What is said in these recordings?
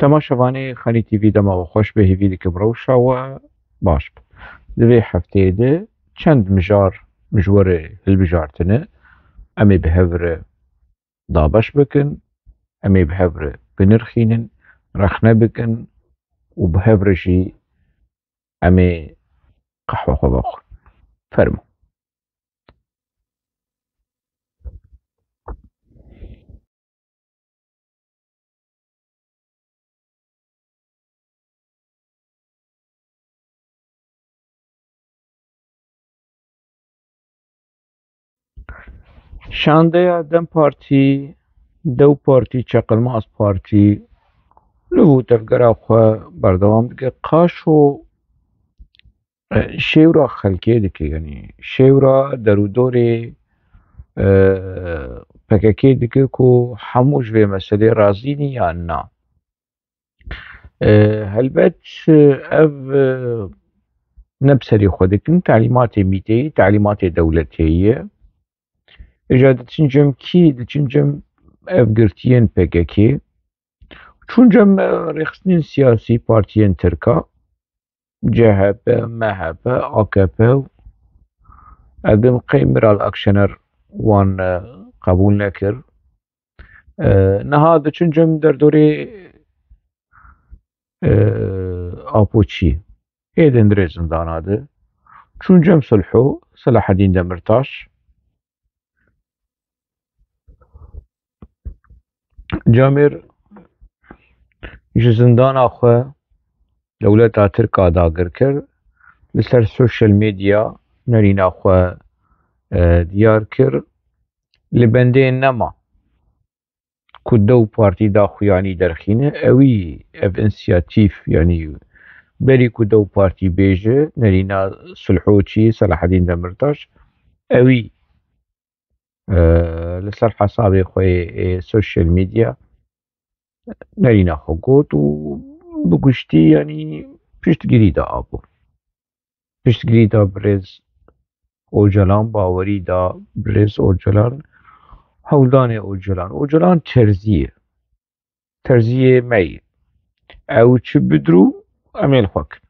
تماشاوانê Xanî TV dema xweş bi hêvî dikim rewşa we baş be. Di vê hefteyê de çend mijar mijwarê hilbijartinê em ê bi hev re dabeş bikin, em ê bi hev re binirxînin, rexne bikin û bi hev re jî em ê qehwe xwe vexwin. Fermo. Şandeya Dem Partî, Dew Partî, Çeqilmaz Partî li vû tevgera xwe berdewam dike. Qaş û şêwra xelkê dike yanî şêwra derûdorê PKK dike ku hemû ji vê meselê razî ne yan na. Helbet ev ne bi serê xwe dikin, telîmatê mîteyî, telîmatê dewletiyê ye. Îja diçin cem ev girtiyên PKK, çûn cem rêxistinên siyasî partiyên Tirka, CHP, MHP, AKP û edim qey Miral Akşener wan qebûl nekir. Niha diçin cem derdorê Apoçî êdin dirê zindana de. Çûn cem Sulhû, Selahedîn Demirtaş, Camêr ji zindana xwe dewleta Tirka dagir kir, li ser sosyal medya nerîna xwe diyar kir, li bendê nema ku Dew Partî daxuyanî derxîne, ewî ev înisiyatîv yanî berî ku Dew Partî bêje nerîna Sulhû çî, Selahedîn Demirtaş, ewî li ser hesabê xwe yê sosyal medya nerîna xwe got û bi guştî yanî piştgirî da abû. Piştgirî da Birêz Ocalan, bawerî da Birêz Ocalan, hewldanê Ocalan. Ocalan terzî ye. Terziyê me ye. Ew çi bidrû em ê li xwe kin.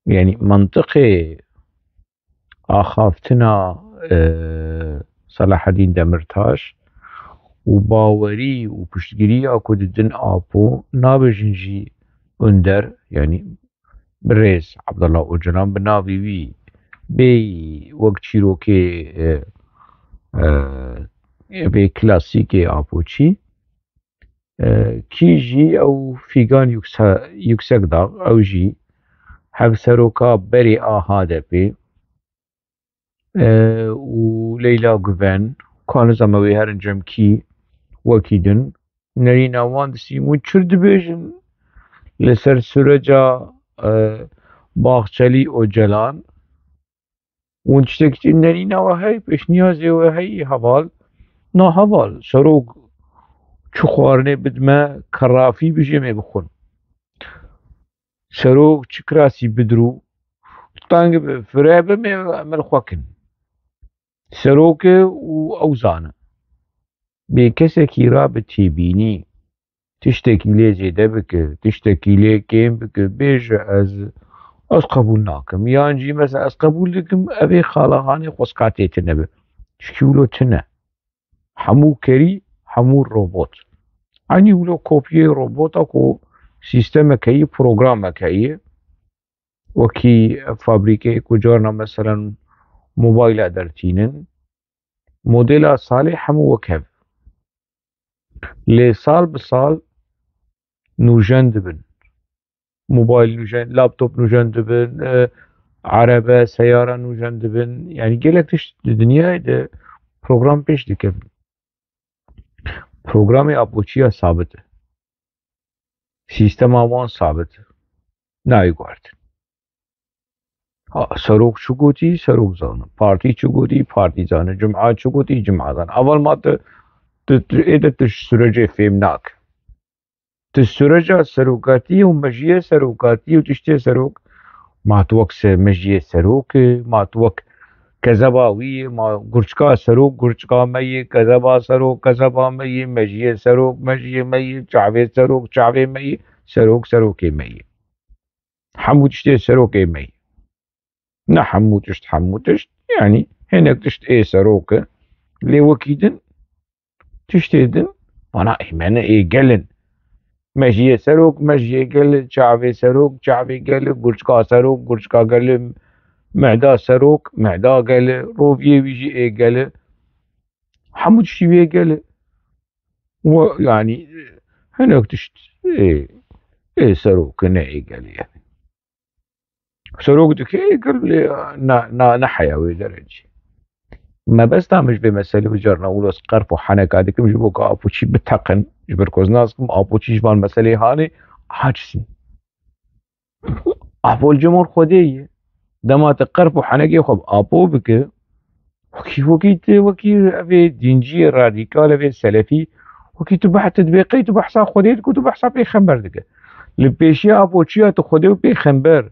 Yanî mantiqê axaftina Selahedîn Demirtaş û bawerî û piştgiriya ku didin apû nabêjin jî under yanî Birêz Abdullah Ocalan bi navê wî bê wek çîrokê bê klasîkê Apoçî kî jî ew fîgan yüksek da ew jî hevseroka berê a HDP û Leyla Güven kanizama wê herin cem kî wekî din nerîna wan distîmûn çir dibêjin li ser süreca Baxçelî Ocalan hûn tiştekî nerîna we hey, pêşniyazê we hey heval na heval serok çi xwarinê bidime kerrafî bijê me bixwin. Serok çi kirasî bidrû teng be firebe me em li xwe kin. Serok e û ew zanin. Bê kesekî rabe têbînî tiştekî lê zêde bike, tiştekî lê kêm bike bêje ez qebûl nakim. Yan jî mesela ez qebûl dikim ev ê xalaxanê xweskatê tune be. Çikî wilo tune. Hemû kerî, hemû robot. Enî wilo kopyayê robota ku sîstemeke yê, programeke yê wekî fabrîkeyê ku carna meselen mobayla dertînin, modela salê hemû wek hev. Lê sal bi sal nûjen dibin. Mobayl nûjen, laptop nûjen dibin, erebe, seyara nûjen dibin. Yanî gelek tişt di dinyayê de program pêş dike. Programê Apoçîya sabit e. Sîstema wan sabit e. Nayê guhardin. Serok çi gotî serok zanin. Partî çi gotî partî zanin. Cum'a çi gotî cum'a zanin. Eval ma êde tu sürecê fêm nakin. Tu süreca serokatiyê û mejiyê serokatiyê û tiştê serok ma tu wek mejiyê serok e, ma tu wek كذباوية ما قرشكا سروق قرشكا مي كذبا سروق كذبا مي مجيه سروق مجيه مي شعبي سروق شعبي مي سروق سروقي مي حمود تشتي سروقي مي نا حمود تشت يعني هناك تشت ايه سروقه لي وكيدن تشتيدن انا ايمانا ايه قلن مجيه سروق مجيه قلن شعبي سروق شعبي قلن قرشكا سروق قرشكا قلن معدا سروق معدا قلن روفيه بيجي ايه قلن حمود شي قال ويعني هناك تشت ايه ايه سروق نعي قال يعني سروق دك ايه قال لي نحيوي درجي ما بس مش بمسألة وجرنا ولوس قرف وحنك هذيك مش بوك ابو شي بتقن جبر كوزناسكم ابو شي جبان مسألة هاني حاجسين ابو الجمهور خديه دما تقرف وحنك خب ابو بك وكي ابي دينجي راديكال ابي سلفي وكي تبع تطبيقي تبع حساب خديت كنت تبع حساب پیغمبر دکه لپیشی اپوچیا تو خودی و پیغمبر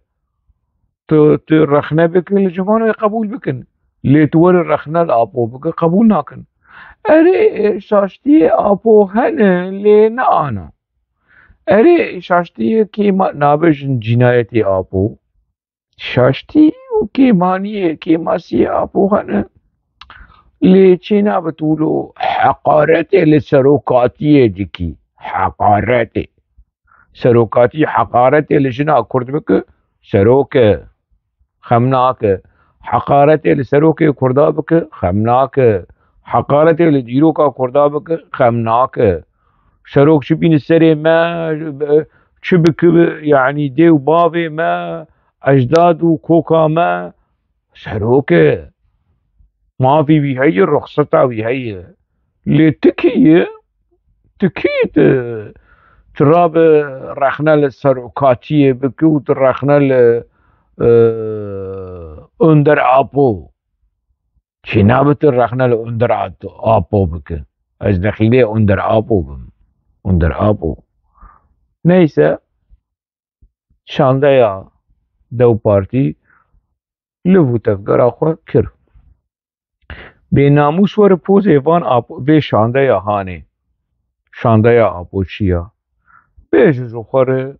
تو رخنه بکن لجمانو قبول بکن لیتور رخنه اپو بکن قبول نکن اره شاشتی اپو هنه لی نه آنا اره شاشتی که ما نابش جنایتی اپو شاشتی و که مانیه که ماسی اپو هنه ليتشينا بتقولوا حقارتي لسروقاتي ديكي حقارتي سروقاتي حقارتي لشنا كردبك سروك خمناك حقارتي لسروك كردابك خمناك حقارتي لديروكا كردابك خمناك سروك شبين السري ما شبك يعني ديو بابي ما اجداد وكوكا ما سروك ما في بهي الرخصة بهي لتكية تكية تراب رخنا للسروكاتية بكو ترخنا ل اندر آبو شنابت رخنا لاندر آبو بك از دخيلي اندر آبو بم اندر آبو نيسا شانده يا دو بارتي لفو تفقر اخوة كر بناموس ور پوز ایوان آپو به شانده یا هانه شانده یا آپو چیا به جزو خوره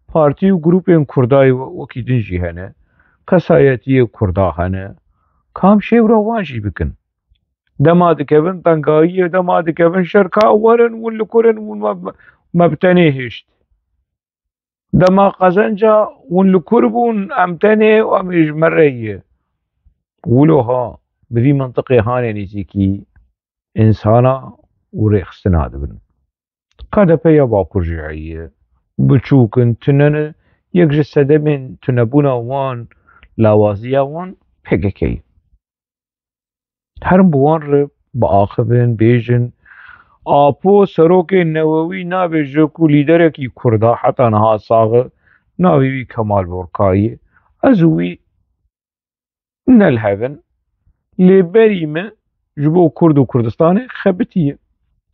پارتی و گروپ این کردای وکی دنجی هنه قصایتی کردا هنه کام شیو رو وانشی بکن دما دکبن تنگایی دما دکبن شرکا ورن ون لکرن ون مبتنی هشت دما قزنجا ون لکربون امتنی و امیج مره ولوها بذي منطقة هاني نيزيكي إنسانا وريخستنا دبن قادة بيا باكو رجعية بچوكن تنن يكجي سدمين تنبونا وان لاوازيا وان بيكي هرم بوان رب بآخبن بيجن آپو سروك النووي نابي جوكو ليدركي كردا حتى نها صاغ نابي كمال بوركاي أزوي نلهبن لبريمه جبو كرد و كردستان خبتيه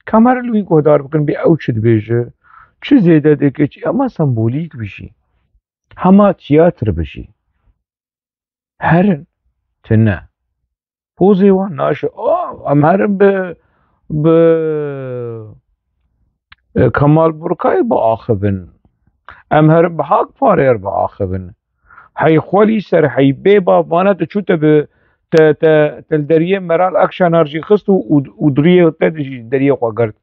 كامر لوي گهدار بكن بي اوچ دبيجه چه زيده دكه چه اما سمبوليك بشي هما تياتر بشي هرن تنه پوزي وان ناش ام هرن ب كمال بركاي باخبن ام هرن بحاق فارير باخبن هي خولي سر هي بيبا وانا تشوت تلدريه مرال اكشن ارجي خست ودريه تدجي دريه قاقرت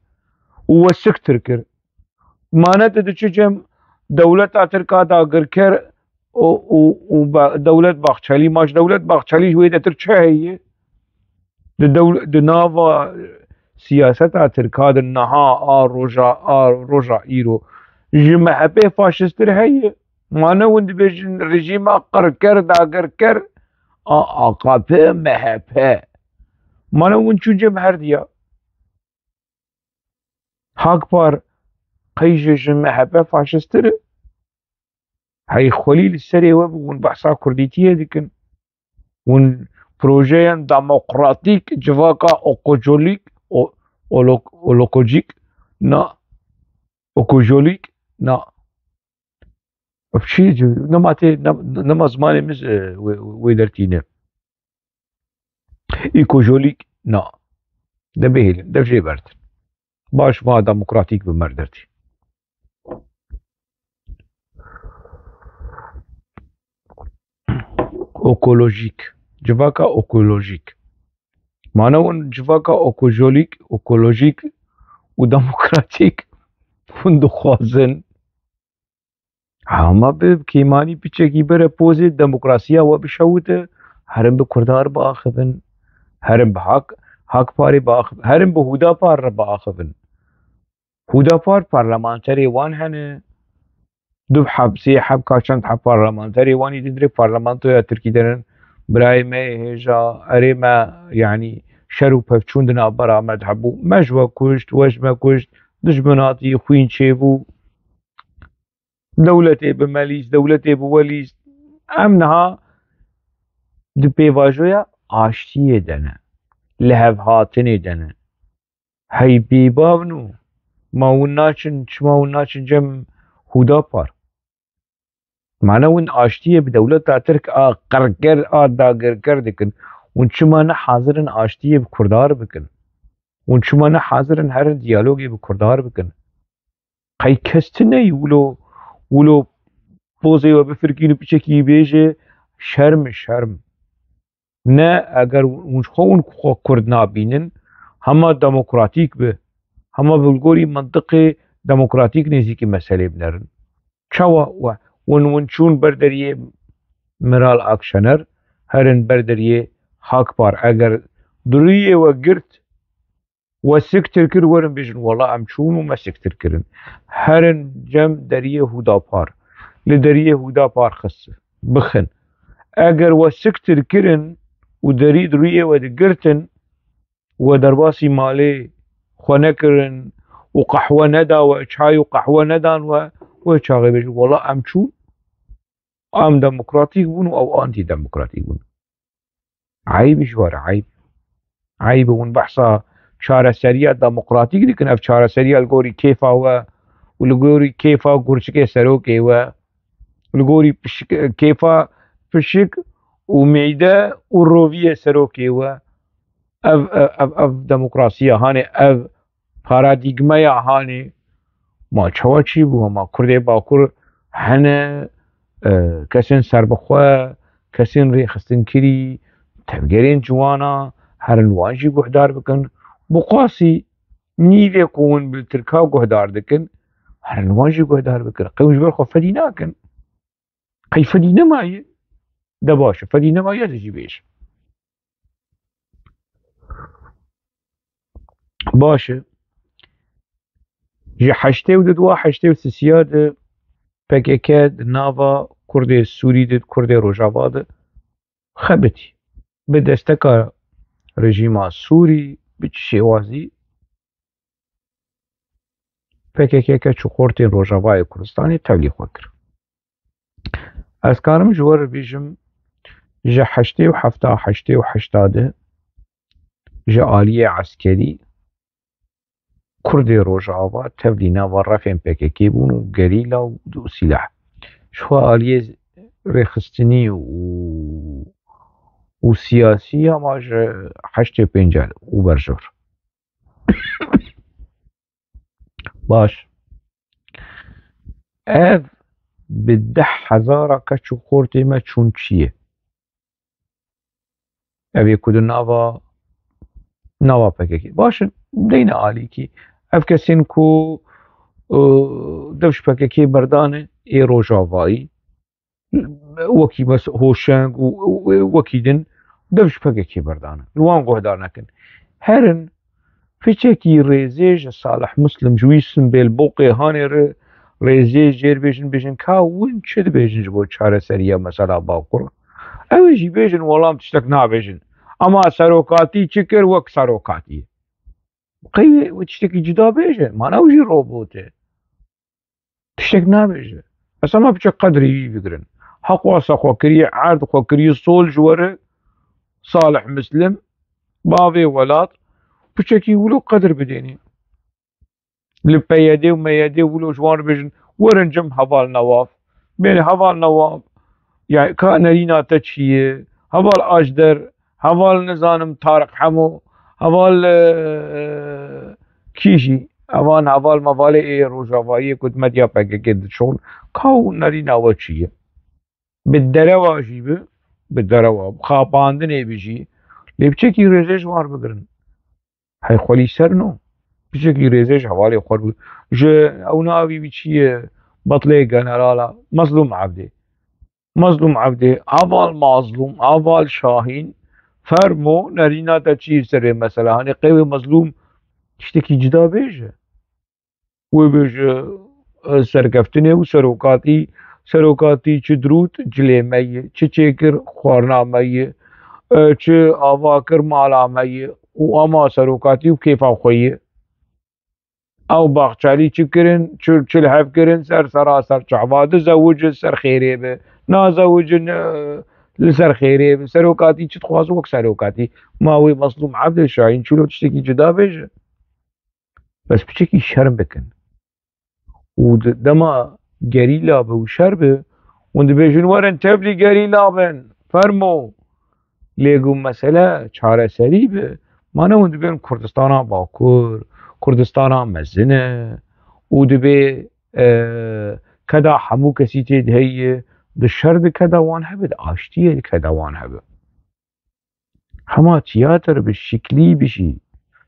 وسكتر كر مانت تشجم دولت اتركا دا گركر ودولة باخچالي ماش دولة باخچالي هوي تر چه هي د ناوا سياست اتركا د نها روجا ايرو جمحبه فاشستر هي مانا وند بيجن رجيم اقر كر دا گركر آقابه مهپه مانا اون چونجه مهر دیا حق بار قیجش مهپه فاشستره هی خلیل سری و بون بحثا کردیتیه دیکن ون پروژه دموکراتیک جواکا اوکوجولیک اولوکوجیک نا اوکوجولیک نا بشي نما زماني مز ويدرتينه ايكوجوليك نا ده بهيلن ده بجي برتن باش ما ديمقراطيك بمردرتي اوكولوجيك جواكا اوكولوجيك معناه جواكا اوكولوجيك وديمقراطيك فندو خوازن هما بكيماني بيچكي بره بوزي ديمقراسيا وبشوته هرم بكردار باخذن هرم بحق پاری باخذ هرم بهودا پار باخذن هودا پار پارلمانتری وان هنه دو حبسي حب كاشنت حب بارلمانتري واني تدري بارلمانتو يا تركي درن براي ما هجا اري ما يعني شرو بفچون دنا برا مذهبو مجوا كشت وجما كشت دجمناتي خوين شيبو دولتي بماليس دولتي بوليس امنها دو بيواجويا آشتي دنا لهف هاتني دنا هاي بيباونو ما وناچن جم هودا پار معناه ون آشتیه به دولت ترک قرقر داگرگر دکن ون چما نه حاضرن آشتیه به کردار بکن ون چما نه حاضرن هر دیالوگی به کردار بکن قی کستنه ولو بوزه و بفرکینو بچکی بیجه شرم نه اگر ون خو کرد نابینن هما دموکراتیک به هما بلگوری منطقه دموکراتیک نزیکی مسئله بنرن چوا ون چون بردریه مرال اکشنر هرن بردریه حق پار اگر دریه و گرت و سکتر کر ورن بیجن والله ام چون و ما سکتر کرن هرن جم دریه هودا پار لدریه هودا پار خصه بخن اگر و سکتر کرن و دریه و گرتن و درباسی مالی خونه کرن و قحوه ندا و چای و قحوه ندان و چاقی بیجن والله ام چون ام ديمقراطيك بون او انتي ديمقراطيك بون عيب شوار عيب ون بحثا چاره سريع ديمقراطيك لكن اف چاره سريع الگوري كيفا والگوري كيفا گرچك سروكي والگوري كيفا فشك ومعده وروفيه سروكي اف ديمقراطية هاني اف پاراديگمايا هاني ما چوا چي بو ما كرده باكر هنه کسین سربخوا کسین ریخستن کری تفگرین جوانا هرن وانجی گهدار بکن بقاسی نیوه کون بالترکا گهدار دکن هرن وانجی گهدار بکن قیمش برخوا فدی ناکن قی فدی نمایه ده باشه فدی نمایه دجی بیش باشه جی حشته و ددوا حشته و سسیاد PKK nava Kurdê Sûrî de Kurdê Rojava de xebitî bi desteka rejîma Sûrî bi çi şêwazî PKK çû xortên Rojavayê Kurdistanê tevlî xwe kir. Ez karim ji we re bêjim ji heştê û hefta heştê û heşta de ji aliyê eskerî Kurdê Rojava tevlî nava refên PKK bûn û gerîla û sîlah. Ji xwe aliyê rêxistinî û siyasî hema ji heştê pêncel û berjor. Baş ev bi 10,000 keç û xortê me çûn çiyê. Ev ê ku di nava PKK. Baş deyne alîkî ev kesên ku dev ji PKK berdan ê Rojavayî wekî Hoşeng û wekî din dev ji PKK berdan in. Li wan guhdar nekin. Herin piçekî rêzê ji Salih Muslim ji wî Simbêl Boqê hanê re rêzê jêr bêjin ka win çi dibêjin ji bo çareseriya mesela Bakur. Ew ê jî bêjin welam tiştek nabêjin. Ama serokatî çi kir wek serokatî. Qey tiştekî cida bêje mana ew jî robot e. Tiştek nabêje. Ez hema piçek qedrî wî bigirin. Heq wasa xwe kiriye erd xwe kiriye sol ji we re Salih Muslim bavê welat piçekî wilo qedr bidênê. Li PYD û MYD wilo ji wan re bêjin werin cem heval newaf. Bêne heval newaf ya ka nerîna te çi ye? Heval ajder, هوال نزانم طارق حمو هوال کیژی اوان هوال موالی ای روژاوایی کد مدیا پکه کد شون کاو نری نوا چیه بالدره واشی بالدره واب خاپاندنه بیجی لیبچه رزش وار بگرن هی خولی سر نو بچه رزش حوالی خور بگرن جه او ناوی بیچیه بطله جنرالا مظلوم عبده مظلوم عبده اول مظلوم اول شاهین فرمو نرینا تا چیر سره مثلا هنی قوی مظلوم تشتكي جدا بيجه وبيجه سركفتني سروكاتي چه دروت جليمي چه چيكر خوارنامي چه آواكر مالامي و اما سروكاتي و كيفا خويه او باخچالي چه كرن چه لحف كرن سر سراسر چعباد زوج سر خيري به نا زوج لسر خيري به سروكاتي چه تخوازو وك سروكاتي ما هو مظلوم عبد الشاهين شلو تشتكي جدا بيجه بس بشكل شرم بكن ودما جريلا به وشربه وند بيجن ورن تبلي جريلا بن فرمو ليگو مسئله چاره سری به مانه وند بين كردستانا باكور كردستانا مزنه ودبي كدا حمو كسي تيد هي الشرب كدا وان هبه آشتيه كدا وان هبه هما تياتر بالشكلي بشي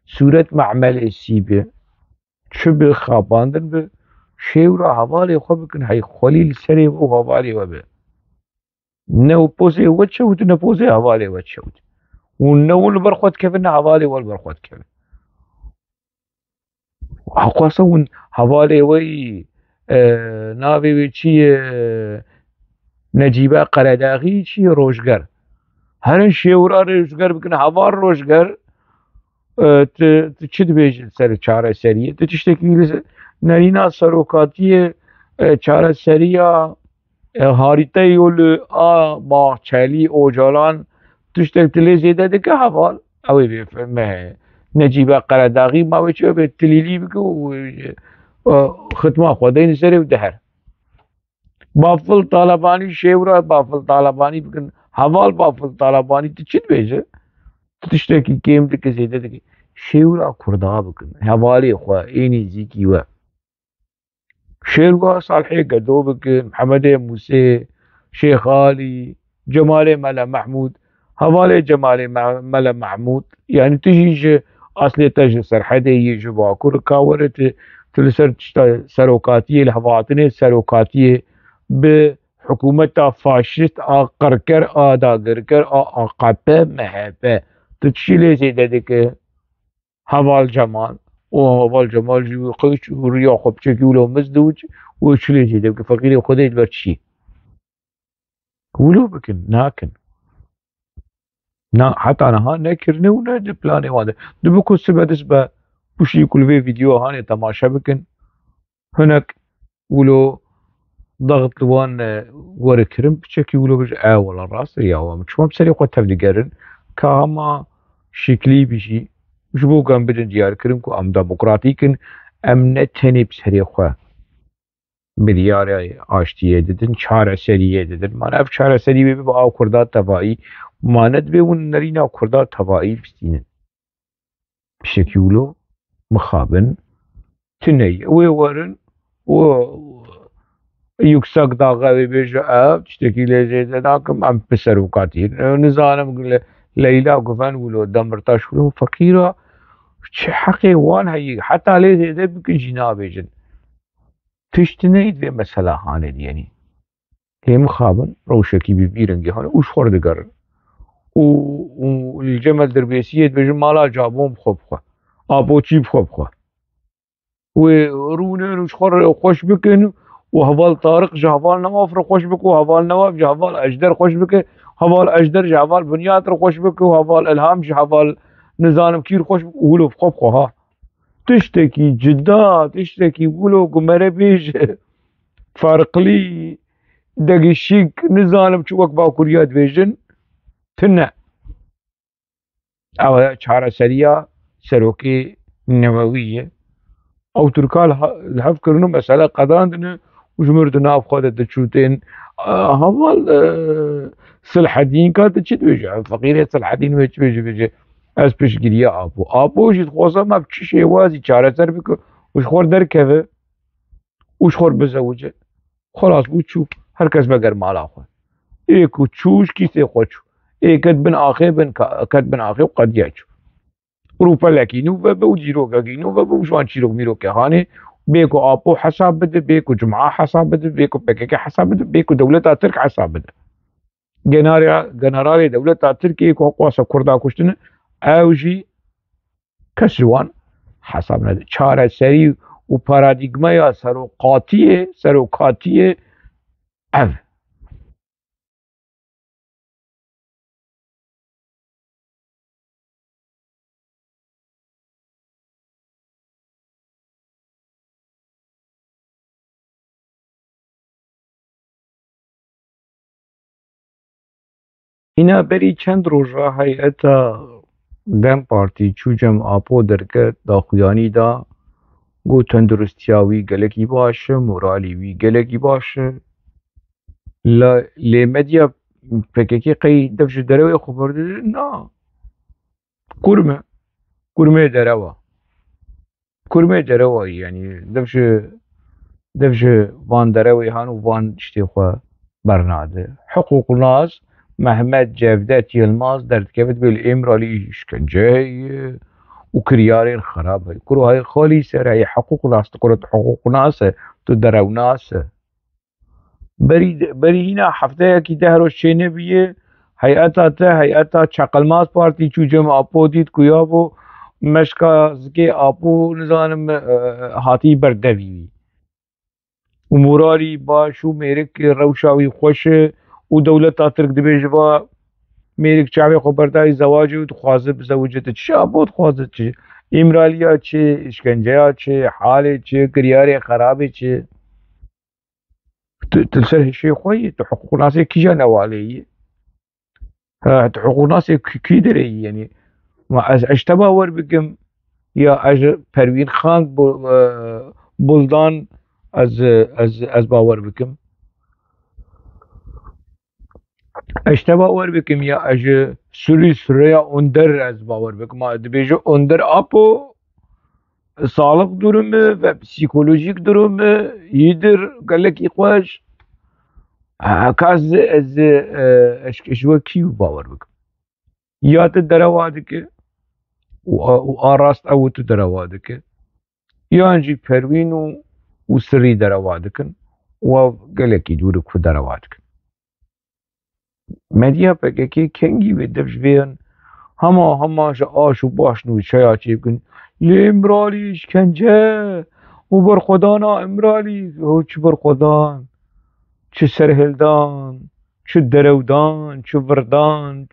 صورت معمل السيبه چه به خواباندن به شیو را حوالی خواب بکن هی خلیل سری و حوالی و به نه پوزه وچه بود نه پوزه حوالی وچه بود و نه ول برخواد که نه حوالی ول برخواد که حقاسه اون حوالی وی ناوی وی چی نجیبه قرداغی چی روشگر هرن شیو را روشگر بکن حوار روشگر چی بیجن سر چاره سریه تشتکی نرینا سروکاتی چاره سریا هاریته یول باغچلی اوجالان تشتک تلی زیده ده که حوال اوی بفهمه نجیبه قرداغی ما چه به تلیلی بکو ختمه خودین سری و دهر بافل طالبانی شیورا بافل طالبانی بکن حوال بافل طالبانی چی بیجه تشتكي كيم دك زيدتك شيورا كردا بكن هوالي خوا إني زيكي و شيروا صالحي قدو بكن محمد موسى شيخ علي جمال ملا محمود هوالي جمال ملا محمود يعني تجيج أصلي تج سرحدي يجي باكور كاورت تلسر سروكاتية الهواتني سروكاتية بحكومة فاشست قركر داغركر قبه مهبه تشيلي زيده که هوال جمال و هوال جمال جو قيش وريا خب چكي ولو مزدوج وشلي زيده که فقيري خودت برشي ولو بكن ناكن نا حتى انا ها نكرني ونا دي بلاني واده دبكو سبدس با بوشي كل في فيديو هاني تماشا بكن هناك ولو ضغط لوان وركرم بشكي ولو بج ولا الراس يا هو مش بسري قد تبدي كاما شكلي بشي مش بو كان بدن ديار كرم كو ام ديمقراطيكن ام نتني بسري خوا بديار آشتيه ددن چار سريه ددن ما نف چار سريه بي با كردات تبعي ما ند بي ون نرينا كردات تبعي بستين بشكيولو مخابن تني وي ورن و يكسك داغا بيجا تشتكي لزيد داكم ام بسرو كاتير نزانم ليلى وقفان ولو دمرتاش ولو فقيرة چه حقي وان هي حتى ليه ده بكن جنابه جن تشتنيد في مسألة هاني يعني هي مخابن روشكي ببيرنجي هاني وش خورد قرن والجمل دربيسية بيجن مالا جابوم خوب خوا ابو چيب خوب خوا ورونن وش خور خوش بكن وهوال طارق جهوال نواف رو خوش بك وهوال نواف جهوال اجدر خوش بك هوال اجدر جهوال بنيات رو خوش بك وهوال الهام جهوال نزانم كير خوش بك ولو بخوب خوها تشتكي جدا تشتكي ولو قمره بيج فارقلي دقي الشيك نزانم شوك باكوريات بيجن تنع او چارة سرية سروكي نووية او تركال الهف كرنو مسألة قداندن وجمرت ناف خودت تشوتين هما صلح الدين كانت تشد وجه فقيرة صلح الدين وجه از پشگیری آبو جید خواسته ما بچی شیوازی چاره سر بکن وش خور در که وش خور بزوجه خلاص بود شو هر کس بگر مالا خود ایکو چوش کیسه خود شو ایکت بن آخه کت بن آخه و قدیه شو روپا لکینو و به جیروکا گینو و به شوان چیروک میروکه خانه بیکو آبو حساب بده بیکو جمعه حساب بده بیکو پکک حساب بده بیکو دولت ترک حساب بده جنرال دولت ترک ایکو قواسه کردا کشتنه اوجی کس جوان حساب نده چاره سری و پارادیگمای سروقاتیه او اینا بری چند روز را هیئتا دم پارتی چوجم آپو درکت دا خویانی دا گو تندرستیاوی گلکی باشه مورالیوی گلکی باشه لی مدیا پککی قی دفش دروی خبرده نا کرمه دروا یعنی دفش وان دروی هانو وان شتی خواه برناده حقوق الناس محمد جافدات يلماس درتكبت بالإمرالي شكنجاي وكريارين خراب هاي كرو هاي خالي سر هاي حقوق ناس تقولت حقوق ناس تدرو ناس بري هنا حفتة كي دهرو شينه بيه هيئتا چقل ماس بارتي چو جمع آپو دید كيابو مشكا زكي آپو نزانم هاتي بردوي ومورالي باشو ميرك روشاوي خوشه و دولت ترک دبیج با میرک چاوی خبرداری زواجی و خوازه بزوجت چه آبود خوازه چه امرالیا چه اشکنجه چه حال چه کریار خرابه چه تلسر هشی خویی تو حقوق ناس کی جا نوالی تو حقوق ناس کی داری یعنی ما از اشتباه ور بگم یا از پروین خان بلدان از باور بکم اشتباه ور بکم یا اج سوریا اندر از باور بکم ما دبیجو اندر آپو sağlık durumu ve psikolojik durumu iyidir galek iqwaş kaz ez eşkeşwe ki باور بکم یا te derawa dike و arast ew tu derawa dike yan jî perwîn û sirî derawa dikin û gelekî dûr ku derawa dikin medya pekekê kengî ve dev ji vê hema ji aş û baş nû çaya çê bikin lê imralî işkence û berxwedana imralî çi berxwedan çi serhildan çi derewdan çi virdan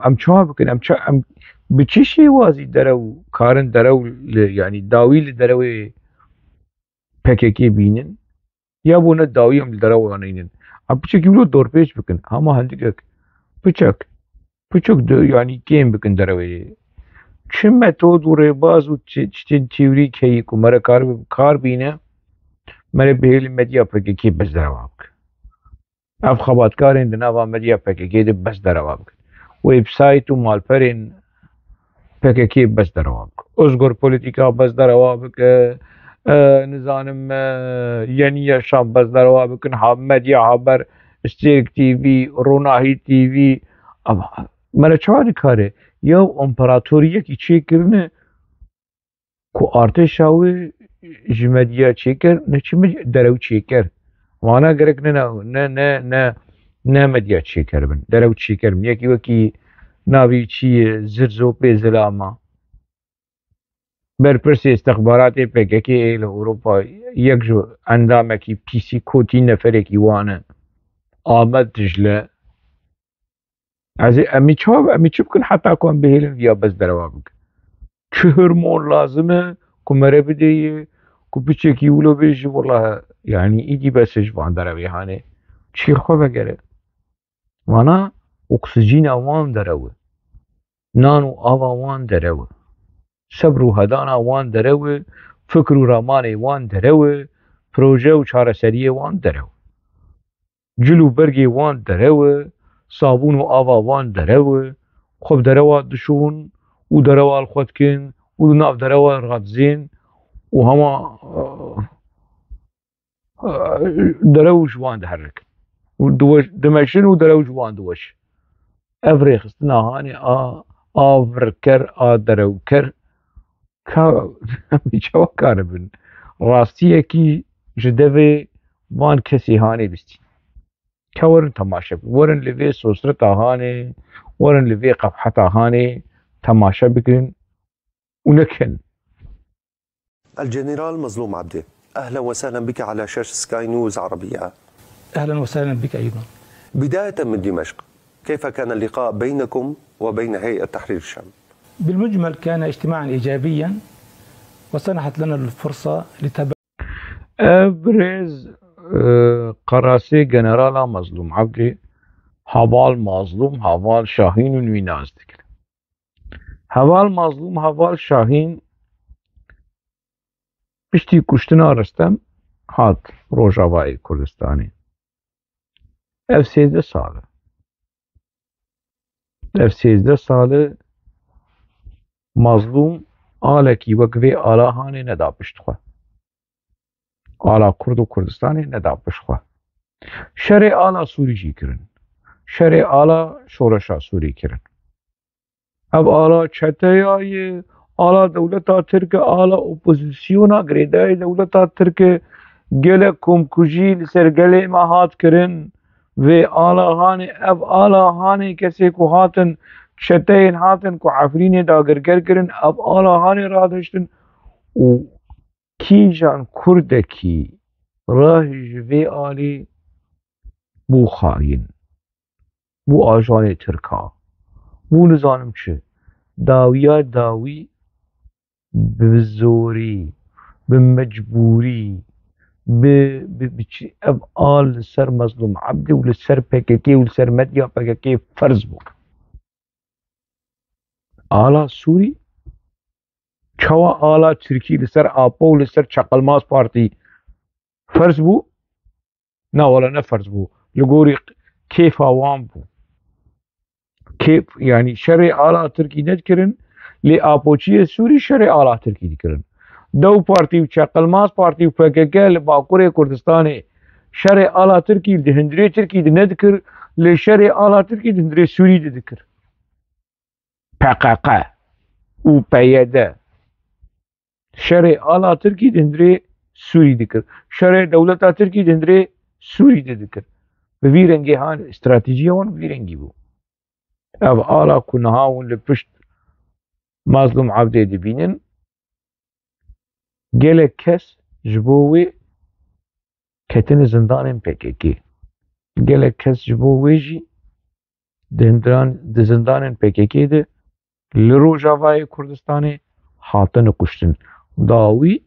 em ça bikin em bi çi şêwazî derew karin derew yani dawî li derewê pekekê bînin ya bû ne dawî em li derew anînin em piçekî wilo dorpêç bikin hema hindikek piçek yani kêm bikin derewê çi metod û rêbaz û çi tîwrî keyî ku mere kar bîne mere bihêlin medya pekekê bez derewa bike ev xebatkarên di nava medya pekekê de bez derewa bikin websayt û malperên pekekê bez derewa bike ozgor polîtîka bez derewa bike nizanim yeniya şam bez derewa bikin medya haber stêrk TV ronahî TV mere çawa dikare ya împeratoriyekî çêkirine ku artêşa wê ji medya çêkir ne çi derew çêkir wana gerek ne medya çêkir bin derew çêkir bin yekî wekî navî çi ye zirzopê zilama berpirsê istixbaratê PKK li Ewropa yek ji endamekî pîsî kotî neferekî wan e Ahmed Dicle emî çi bikin heta ku em bihêlin vîya bez derewa bikin çi hormon lazim e ku mere bidêye ku piçekî wilo bêje welahi yani îdî bes ji van derewê hane çîrxwe vegere wana oksîjîna wan derew e nan û ava wan derew e sebr û hedana wan derew e فکر و رامانê wan derew e, proje û çareseriyê wan derew. Cil û bergê wan derew e, sabûn û ava wan derew e, xwe bi derewa dişon û derewa li xwe dikin û li nav derewa radizên û hema derew ji wan diherikin û dimeşin û derew ji wan diweşin. Ev rêxistina hanê a virker a derewker çawa karibin rastiyekî ji devê van kesê hanê bîstî. Ke werin temaşe bikin, werin li vê sosreta hanê, werin li vê qebheta hanê temaşe bikin û nekin. الجنرال مظلوم عبدي، أهلا وسهلا بك على شاشة سكاي نيوز عربية. أهلا وسهلا بك أيضا. بداية من دمشق، كيف كان اللقاء بينكم وبين هيئة تحرير الشام؟ بالمجمل كان اجتماعا إيجابيا وسنحت لنا الفرصة برز قراسي جنرالا مظلوم عبدي هوال مظلوم هوال شاهين و نوی نازدیک. هوال مظلوم هوال شاهین پشتی کشتنا رستم هات روجاوای کردستانی. اف 13 ساله. اف 13 ساله مظلوم آلکی وقوی آلاهانی ندا پشت خواه. آلا کرد و کردستانی ندا پشت خواه. شر آلا سوری جی کرن. شر آلا شورشا سوری کرن. اب آلا چته های آلا دولتا ترک آلا اپوزیسیونا گریده دولتا ترک گل کمکوژی لسر گل ما هات کرن و آلا هانی اب آلا هانی کسی کو هاتن چته این هاتن کو عفرین داگرگر کرن اب آلا هانی را داشتن و کی جان کردکی راه جوی آلی بو خاین بو آجان ترکا بو نزانم چه داویا داوی بزوری بمجبوری اب آل سر مظلوم عبدی و لسر پککی و لسر مدیا پککی فرض بو آلا سوری چوا آلا ترکی لسر آپا و لسر چقلماز پارتی فرض بو نه ولا نه فرض بو لگوری کیف آوام بو كيف يعني شرع آلا تركي ندكرن لآبوچي سوري شرع آلا تركي دكرن دو بارتي وشاقلماز بارتي وفاكاكا لباقوري كردستاني شرع آلا تركي دهندري تركي ندكر لشرع آلا تركي دهندري سوري دذكر PKK و PYD شرع آلا تركي دهندري سوري دكر شرع دولتا تركي دهندري سوري دذكر بفي رنگي هان استراتيجية وان بفي رنگي بو اف آلا کنهاون لپشت مظلوم عبدی دبینن گل کس جبوی کتن زندان PKK گل کس جبوی جی ده زندان PKK ده لروجاوای کردستانی هاتن کشتن داوی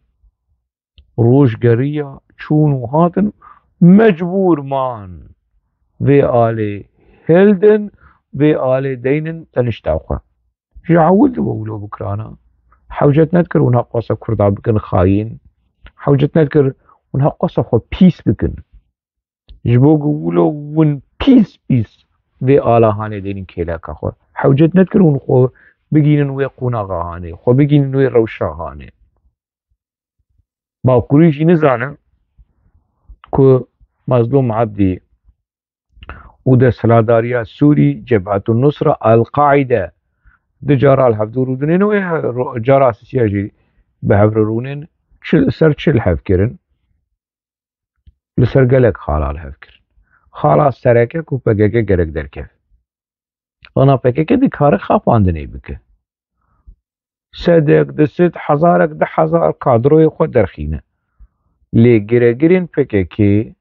روشگریا چون و هاتن مجبور مان و آلی هلدن و آل دينن تنشتاوخا جعول دولو بكرانا حوجت نذكر ونقصة كردا بكن خاين حوجت نذكر ونقصة خو بيس بكن جبو قولو ون بيس و آلا هاني دينن كيلاكا خو حوجت نذكر ونخو بگينن ويقونا غاهاني خو بگينن ويروشا هاني باقريشي نزانا كو مظلوم عبدي وده سلاداريا سوري جبهة النصرة القاعدة ده جارا الحفدورودنين و جارا سياجي بهفرونين سر تشل حفكرن لسر قلق خالا الحفكر خالا سركك و پکك گرك در كيف انا پکك دي كار خاپاندني بك صدق ده 1000 ده 1000 كادروي خود درخينه لي گرگرين پکك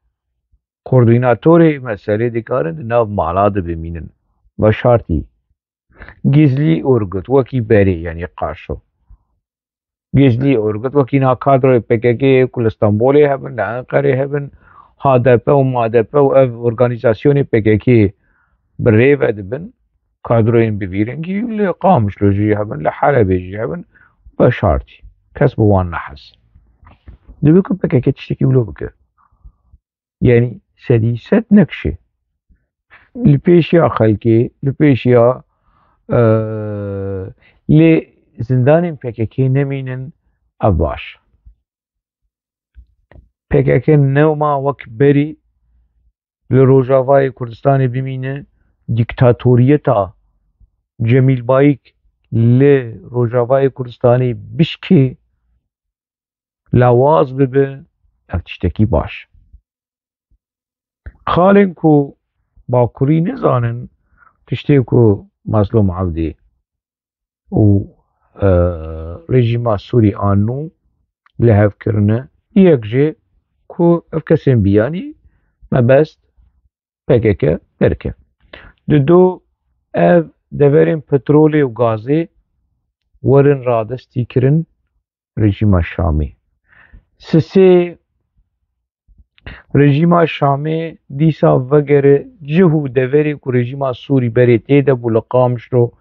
کوردیناتوری مسئله دیکارند ناو مالاد بمینن و شرطی گیزلی ارگت وکی بری یعنی قاشو گیزلی ارگت وکی نا کادر PKK کل استانبولی هبن لانقره هبن هادپه و مادپه و اف ارگانیزاسیونی PKK بری ودبن کادروین ببیرنگی لقامش لجی هبن لحلبه جی هبن و شرطی کس بوان نحس دبيكم بكاكي تشتكي ولو بك يعني سديست نكشة البيشيا خلقي البيشيا لي زندان بكاكي نمينن أباش بكاكي نوما وكبري لروجافاي كردستان بمينه ديكتاتوريتا جميل بايك لروجافاي كردستاني بشكي لاواز ببه افتشتكي باش خالن كو باكوري نزانن تشتكو مظلوم عبدي و رژیما سوری آنو لحف کرنه یک جه کو افکسین بیانی مبست پککه درکه دو اف دورین پترولی و گازی ورن رادستی کرن رژیما شامی سسی رژیما شامی دیسا وگره جهو دوری کو رژیما سوری بری تیده بولقامش رو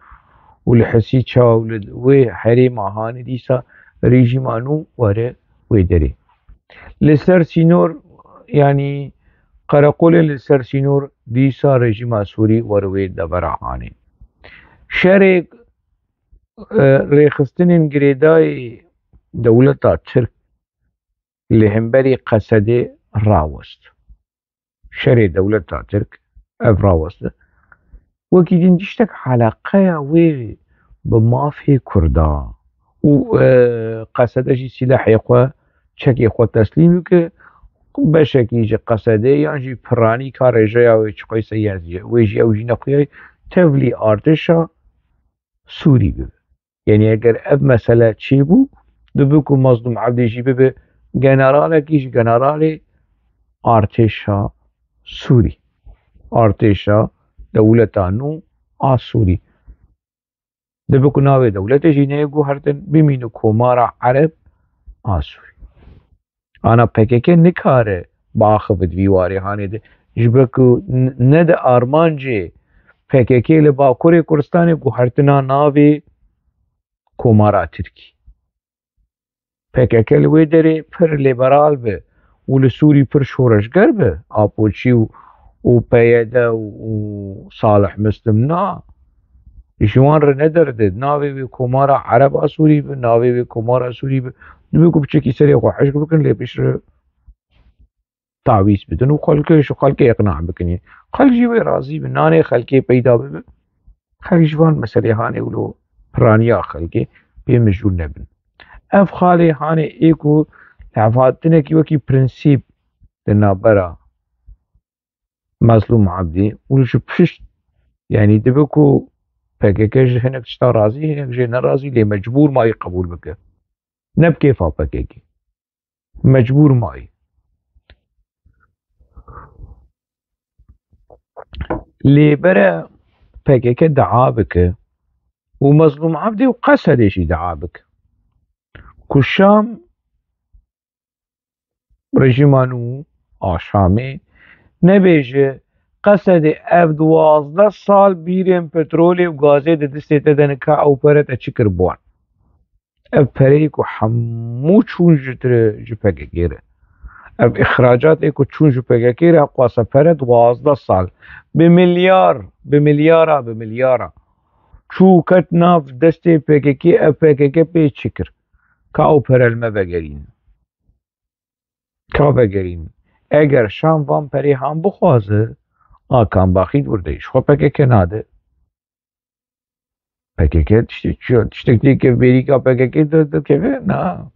والحسي تشاولد وحريم هاني ديسا ريجيمانو وره ويدري لسر سينور يعني قرقول لسر سينور ديسا ريجيما سوري وروي دبرا هاني شرق ريخستن جريداي دولة ترك لهمبري قصدي راوست شرق دولة ترك راوست وكي ديشتك حلقة وي بمافي كردا و قصده جي سلاح يقوى چك يقوى تسليم که بشكي جي قصده يعني براني كار جايا ويش قيسا يازي ويجي او جي نقويا تولي ارتشا سوري بي يعني اگر اب مسألة چي بو دبكو مظلوم عبدي جي بي جنرالة كيش جنرالي ارتشا سوري ارتشا دولتانو آسوري دبكو ناوي دولت جينيغو هردن بمينو كومارا عرب آسوري انا PKK نكاره باخفت فيواري هاني ده جبكو ند آرمان جي PKK لباكوري كردستاني گو هردنا ناوي كومارا تركي PKK لوي داري پر ليبرال به ولسوري پر شورشگر به آپوچي وبيدا وصالح مسلم نا يشوان رندرد ناوي كومارا عرب اسوري ناوي كومارا اسوري نبيكو بشكي سريع وحش بكن لي بشر تعويض بدن وخلقه شو خلقه اقناع بكني خلق جيوي راضي بناني خلقه بيدا بب خلق جوان مسألة هاني ولو برانيا خلقه بمجول نبن اف خالي هاني ايكو لعفاتنا كي وكي برنسيب لنابرا مظلوم عبدي ولشو بشش يعني دبكو PKK هناك تشتا راضي هناك جي نراضي لي مجبور ماي قبول بك نب كيفا PKK مجبور ماي لي برا PKK دعا بك ومظلوم عبدي وقصد ايشي دعا بك كشام رجيمانو آشامي نبيجه قصد اف 12 سال بیریم پترولی و گازه ده دسته دن که او پرت اچکر بوان اف پره کو حمو چون جتر جپگه گیره اف اخراجات کو چون جپگه گیره قواسه پره 12 سال بملیارا چو کت ناف دسته پگه کی اف پگه کی پی چکر که او پره المه بگرین که بگرین اگر شام وان پره هم بخوازه كان باخيد ورديش خو PKK ناده PKK تشتكي كيف بيريكا PKK كيف نا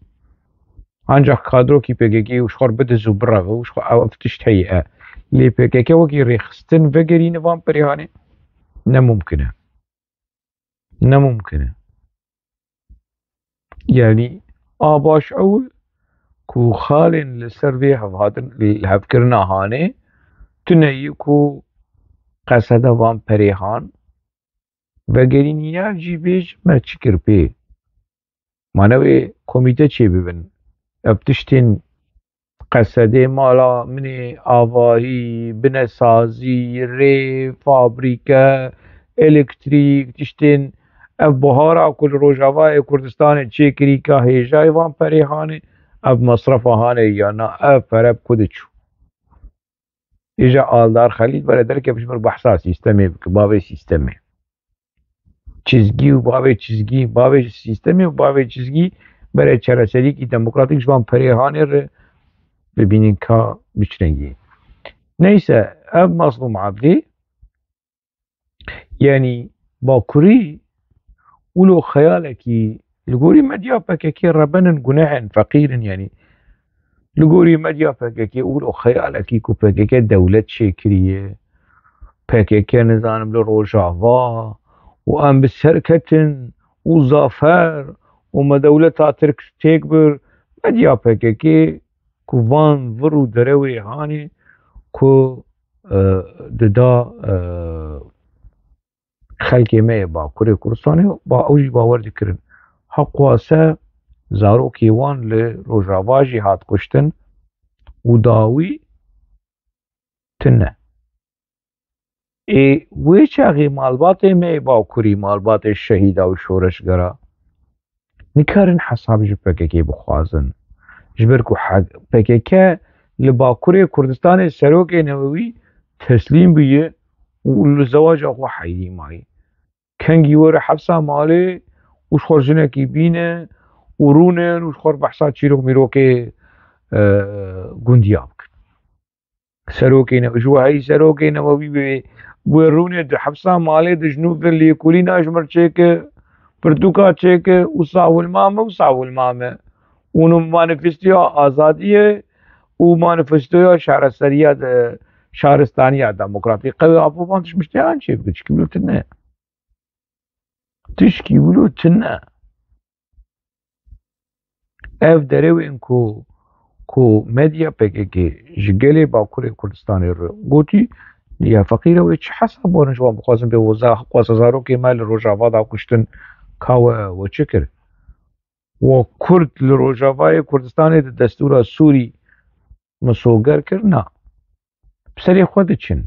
ancak kadro ki PKK وشخور بده زبرة وشخور افتش تهيئة لي PKK وكي ريخستن وگرين وان بريهاني نممكنه يعني باش اول كو خالن لسروي هفكرنا هاني تنهيكو قصد وان پریهان وگرین یا جیبیج مرچکر پی مانوی کمیته چی ببین ابتشتین قصده مالا منی آواهی بنسازی ری فابریکه الکتریک تشتین اف بهارا کل روجاوای کردستان چیکری که هیجای وان پریهانه اب مصرف هانه یا نه اب فرب کدچو ایجا آلدار خلیل برادر که بشمر بحثا سیستمی که باوی سیستمی چیزگی و باوی چیزگی باوی سیستمی و باوی چیزگی برای چراسری کی دموکراتیک جوان پریهانه رو ببینین که بچنگی نیسه اب مظلوم عبدی يعني باكوري ولو خيالك لقوري مديا بككي ربنا جناح فقير يعني لقوري مديا بككي ولو خيالك كو بككي دولة شكرية بككي نظام لروجافا وام بسركتن وظافر وما دولة ترك تكبر مديا بككي كو فان فرو دروي هاني كو ددا خلکی ما با کوری کردستان با اوجی باور دکرن حق واسه زاروکی وان ل روجاواجی هات کشتن و داوی تنه ای وی چاقی مالبات ما با کوری مالبات شهیده و شورشگرا نکارن حساب جو پککی بخوازن جبرکو حق پککه لبا کوری کردستان سروک نووی تسلیم بیه والزواج اخو حيدي ماي كان ورا حبسه مالي وش خرجنا كي بينا ورونن وش خور بحصات شيروك ميروكي جونديابك سروكينا وشو هاي سروكينا وبي وروني د حبسه مالي د جنوب اللي كلنا اجمر تشيك برتوكا تشيك وصاو الماما ونو مانيفستيو آزادية ومانيفستيو شهرستانية شهرستانية ديمقراطية قوي أبو بانتش مشتيان شيء تشكي ولو تنا تشكي ولو تنا اف دروي انكو ميديا بككي جگلي باكوري كردستاني قوتي يا فقيرة ويش حسب ونجوا بخوازن بوزا قواس زارو كي مال روجافا دا كشتن كاوة وشكر وكرد لروجافا كردستاني دستور السوري مسوغر كرنا بسري خودتشن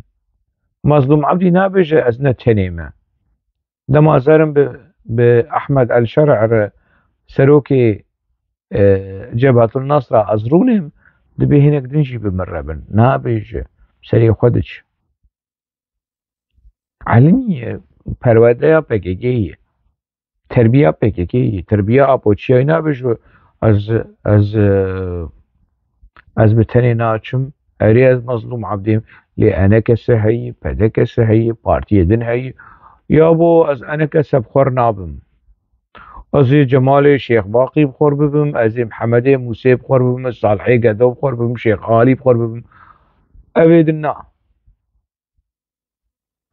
مظلوم عبدي نابجة أزنة تنيمة دما زارم بأحمد الشرع سروكي جبهة النصر أزرونهم دبي هناك دنجي بمربن نابجة بسري خودتش علمية پرودة بكيكي تربية بكيكي تربية أبوچي نابجة از بتني ناچم اري از مظلوم عبدیم لی انا کسه هی پده کسه هی پارتی دن هی یا بو از انا کسه بخور نابم از جمال شیخ باقی بخور ببم از محمد موسی بخور ببم صالحی قدو بخور ببم شیخ عالی بخور ببم اوید نا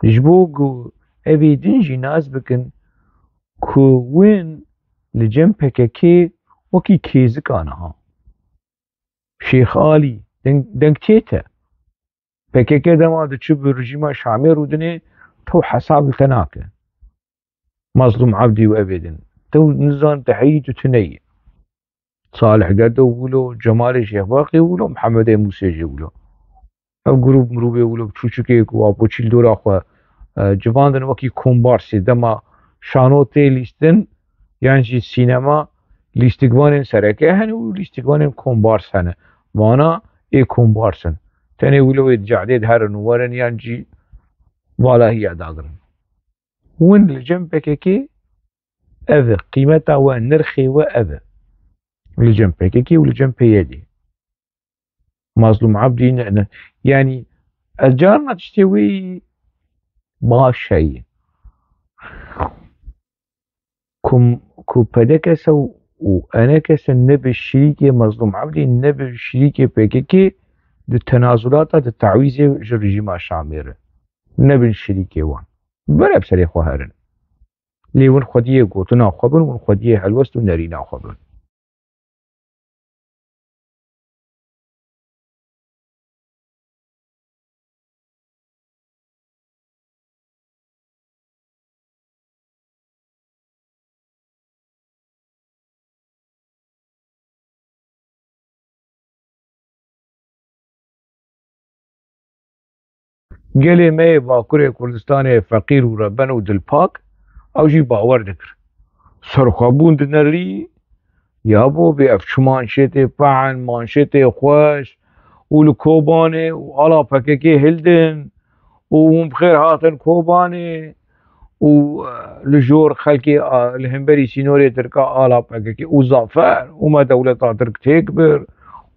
جبوگو اویدین جی ناز بکن کو وین لجم پککی وکی کیزک آنها شیخ عالی دنگ تيتا بكيكا دما تشوف الرجيم شامي رودني تو حساب التناكة مظلوم عبدي وابدا تو نزان تحيي تني صالح قدو ولو جمال شيخ باقي ولو محمد موسى ولو او جروب مروبي ولو تشوشكيك وابو تشيل دور اخوا جواندن وكي كومبارسي دما شانوتي ليستن يعني السينما ليستقوانين سركه هن وليستقوانين كومبارس هن وانا اي كومبارسن تاني ولو يتجعديد هرن ورن ينجي ولا هي داغرن وين الجنبك كي اذا قيمتها ونرخي واذا الجنبك كي والجنب يدي مظلوم عبدي يعني الجارنا تشتوي ما شيء كم بدكسو وانا كس النبي الشريكي مظلوم عبدي النبي الشريكي بككي التنازلات التعويذ الرجيم شامير النبي الشريكي وان بلا بسري خوهرن لي ون خديه قوتنا خبر ون خديه حلوست ونرينا خبر قالي ما باكوري كردستاني فقير وربنا ودل باك او جي باور دكر سرخابون دنري يابو بيفش مانشيتي فعن مانشيتي خوش والكوباني وعلى فككي هلدن ومبخير هاتن كوباني ولجور خلقي الهمبري سينوري تركا آلا فككي وزافر وما دولة ترك تكبر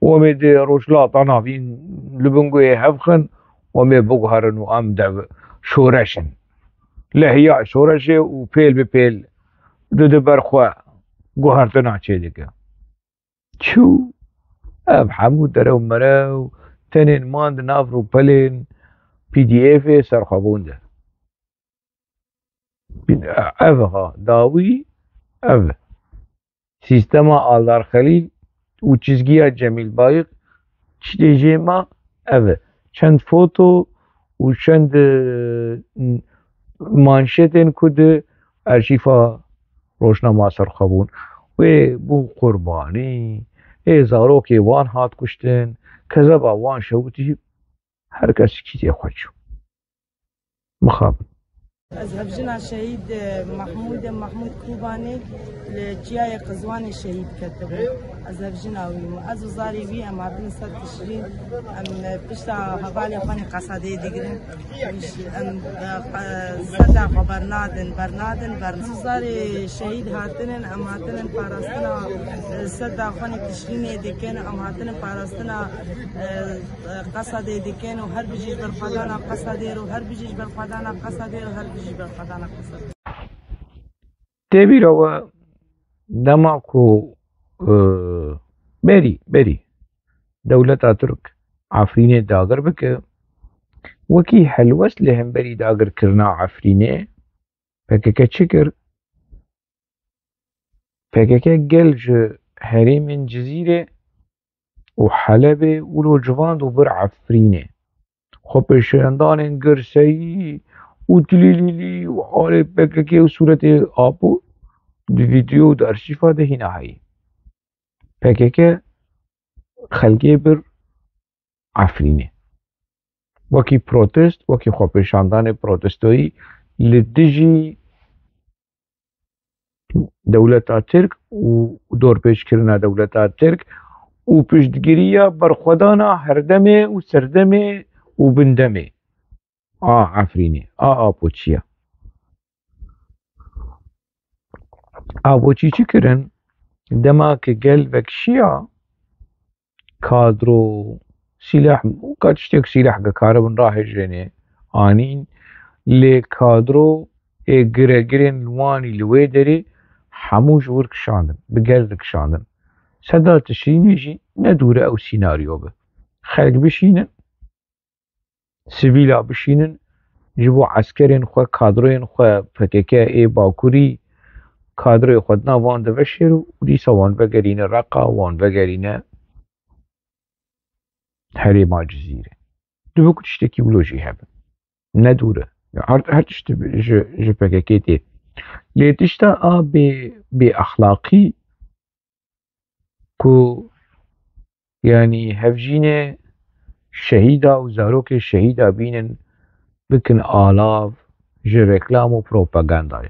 ومد روشلا طنافين لبنقوي هفخن ومي بقهرن وأمدع شورشن لا هي شورشة وبيل ببيل ضد برخوا قهرتنا تشيدك شو اب حمود درو مرو تنين ماند نافرو بلين PDF سرخبونده افها داوي اف سيستما آلدار خليل و çizgiya Cemil Bayık çideceğime evet çend foto و çend manşetin kudu arşifa روشنما سرخبون و بو قربانی زاروکی وان هات کشتن کذبا وان شوتی هر کسی چیزی خودشو مخابن أذهب جنا شهيد محمود كوباني لجياي قزوان الشهيد كتبه أذهب جنا وأزو زاري بي أم عبدين سد تشرين أم بشتا هبالي خاني قصادي دقرن أم سدا برنادن زاري شهيد هاتنن أم هاتنن پاراستنا سدا خاني تشرين دكين أم هاتنن پاراستنا قصادي دكين وهر بجيش بالخدانا قصادي وهر بجيش بالخدانا قصادي وهر تبي روا دماغو بري دولة ترك عفرينة داغر بك وكي حلوس لهم بري داغر كرنا عفرينة فكك تشكر فكك جلج هريم جزيرة وحلبة ولو جوان وبر عفرينة خبش اندان قرسي وتليلي وحالي بككي وصورة آبو دي فيديو دا ارشيفا ده هنا هاي بككي خلقي بر عفرينه وكي بروتست وكي خوبشاندان بروتستوي لدجي دولة ترك ودور پیش کرنا دولة ترك و پشتگیریا برخودانا هردمه و سردمه و بندمه عفريني بوتشيا بوتشي چكرن دما كجل وكشيا كادرو سلاح وكاتشتك سلاح كاربن راح جريني آنين لكادرو جرين الواني لويدري حموش ورك شاندن بقلك شاندن سدا تشرين يجي ندورة او سيناريو به خلق بشينن سيفيلا بشينن جبو عسكرين خو كادرين خو فككه باكوري كادر خودنا وان دوشيرو وديسا وان بگرين رقا وان بگرين حريما جزيرة دو بكو تشتكي ولوجي هبن ندوره هر تشت جو فككيتي لي تشتا بأخلاقي كو يعني هفجينه شهيدا وزاروك شهيدا بينن بكن آلاف جي ريكلام و پروپاگانداي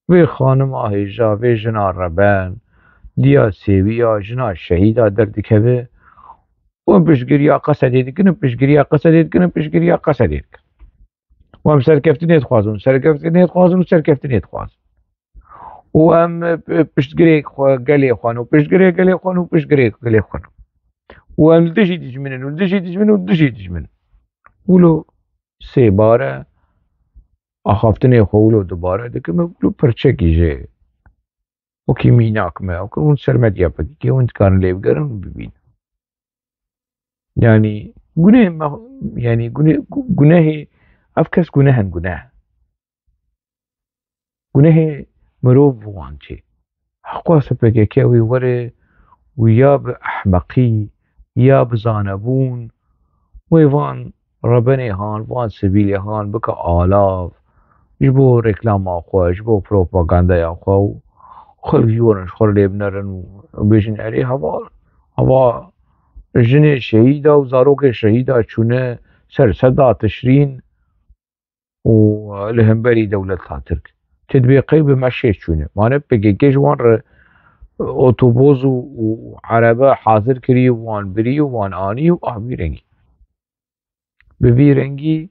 وي خانم آهيجا وي جنا ربان ديا سيويا جنا شهيدا دردكوه و پشگريا قصدي دكن پشگريا قصدي دكن پشگريا قصدي دكن و هم سركفتين يتخوازون و سركفتين يتخوازون و هم پشگري قلي خوانو پشگري قلي خوانو پشگري قلي خوانو و هم دشي دجمنن و دشي دجمنن و دشي دجمنن ولو سه باره آخافتن خولو دوباره دکه مبلو پرچه کیجه و کی میناک me و اون سرمدیا پدی که اون کارن لیو گرن ببین يعني گناه يعني گناه افکس گناه مروف وانچه حقا سپکه که وی وره و یا بأحمقی یا بزانبون ويوان ربني هان وان سبيلي هان بك آلاف جبو ريكلام اخوا جبو بروباغندا اخوا خل يورنش خل لبنرن وبيجن علي هوا جني شهيدا وزاروك شهيدا چونه سر صدا تشرين ولهم بري دولة ترك تدبيقي بمشي چونه مانه بگه جوان اوتوبوز و عربه حاضر کری وان بری وان آنی و آبی رنگی ببی رنگی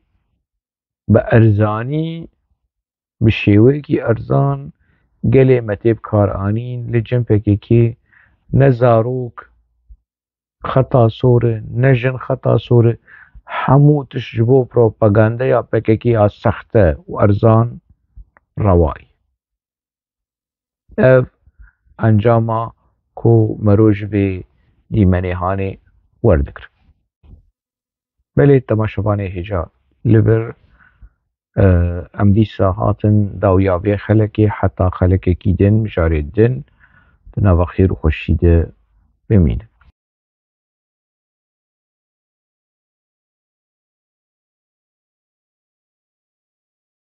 به ارزانی به شێوەیەکی ئەرزان گەلێ مەتێ بکارئانین لە جەمپێکێکی نە زارۆک خەتا سۆرە نە ژن خەتا سۆرە هەموو تش ji بۆ پرۆپەگاندەیا پێکێکیا سەختە و ئەرزان ڕەوای ئەv ئەنجاما کۆ مەرۆ ji vê dîmenê werdikir belê temaşevanê hêja li vir em dîsa hatin dawiya vê xelekê heta xelekekî din mijarê din di nava xêr û xweşî de bimînin.